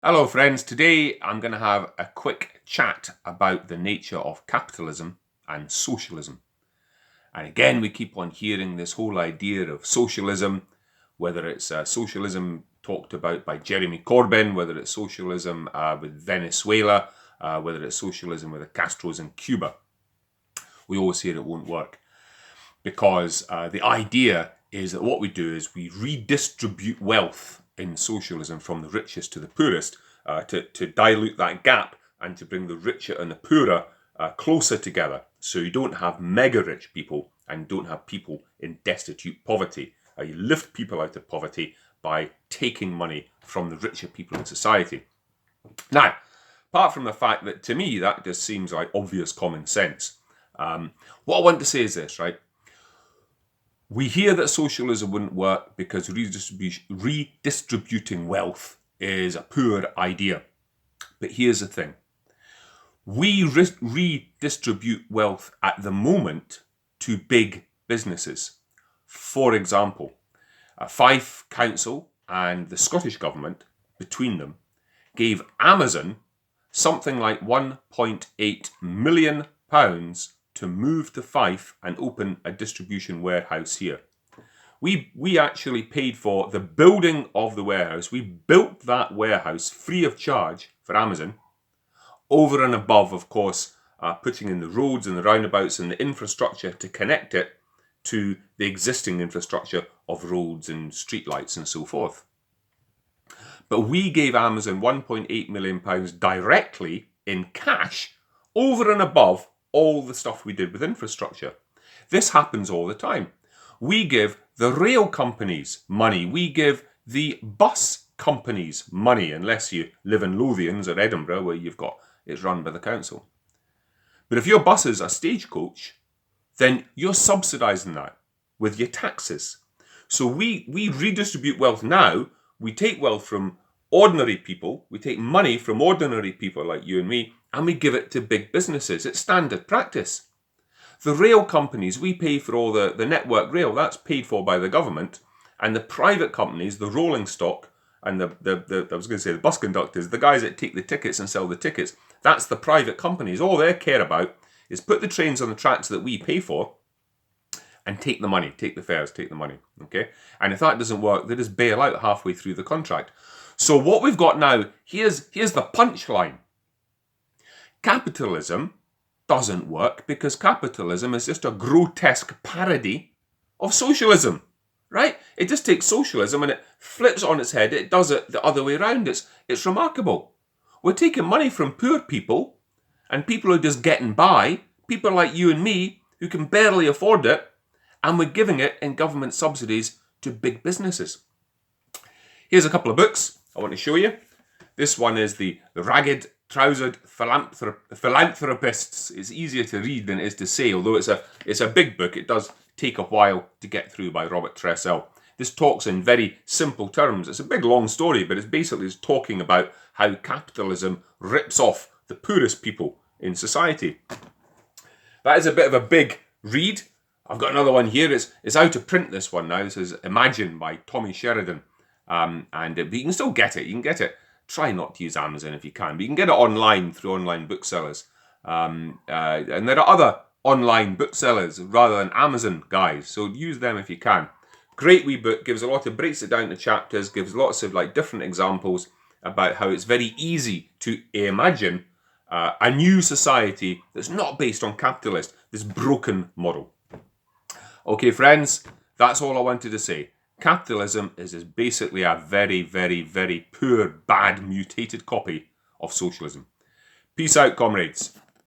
Hello, friends. Today I'm going to have a quick chat about the nature of capitalism and socialism. And again, we keep on hearing this whole idea of socialism, whether it's socialism talked about by Jeremy Corbyn, whether it's socialism with Venezuela, whether it's socialism with the Castros in Cuba. We always hear it won't work because the idea is that what we do is we redistribute wealth in socialism from the richest to the poorest to dilute that gap and to bring the richer and the poorer closer together. So you don't have mega rich people and don't have people in destitute poverty. You lift people out of poverty by taking money from the richer people in society. Now, apart from the fact that to me that just seems like obvious common sense, what I want to say is this, right? We hear that socialism wouldn't work because redistributing wealth is a poor idea. But here's the thing. We redistribute wealth at the moment to big businesses. For example, Fife Council and the Scottish Government, between them, gave Amazon something like £1.8 million to move to Fife and open a distribution warehouse here. We actually paid for the building of the warehouse. We built that warehouse free of charge for Amazon, over and above, of course, putting in the roads and the roundabouts and the infrastructure to connect it to the existing infrastructure of roads and streetlights and so forth. But we gave Amazon £1.8 million directly in cash, over and above all the stuff we did with infrastructure. This happens all the time. We give the rail companies money. We give the bus companies money, unless you live in Lothians or Edinburgh, where it's run by the council. But if your bus is a stagecoach, then you're subsidising that with your taxes. So we redistribute wealth now. We take wealth from ordinary people. We take money from ordinary people like you and me, and we give it to big businesses. It's standard practice. The rail companies, we pay for all the network rail. That's paid for by the government. And the private companies, the rolling stock, and the bus conductors, the guys that take the tickets and sell the tickets, that's the private companies. All they care about is put the trains on the tracks that we pay for and take the money, take the fares, take the money, okay? And if that doesn't work, they just bail out halfway through the contract. So what we've got now, here's the punchline. Capitalism doesn't work because capitalism is just a grotesque parody of socialism, right? It just takes socialism and it flips on its head. It does it the other way around. It's remarkable. We're taking money from poor people and people who are just getting by, people like you and me who can barely afford it, and we're giving it in government subsidies to big businesses. Here's a couple of books I want to show you. This one is the Ragged Trousered Philanthropists. It's easier to read than it is to say, although it's a big book. It does take a while to get through, by Robert Tressell. This talks in very simple terms. It's a big long story, but it's basically talking about how capitalism rips off the poorest people in society. That is a bit of a big read. I've got another one here. It's out of print, this one now. This is Imagine by Tommy Sheridan. But you can still get it. You can get it. Try not to use Amazon if you can, but you can get it online through online booksellers. And there are other online booksellers rather than Amazon guys, so use them if you can. Great wee book, breaks it down to chapters, gives lots of different examples about how it's very easy to imagine a new society that's not based on capitalist, this broken model. Okay, friends, that's all I wanted to say. Capitalism is basically a very, very, very poor, bad, mutated copy of socialism. Peace out, comrades.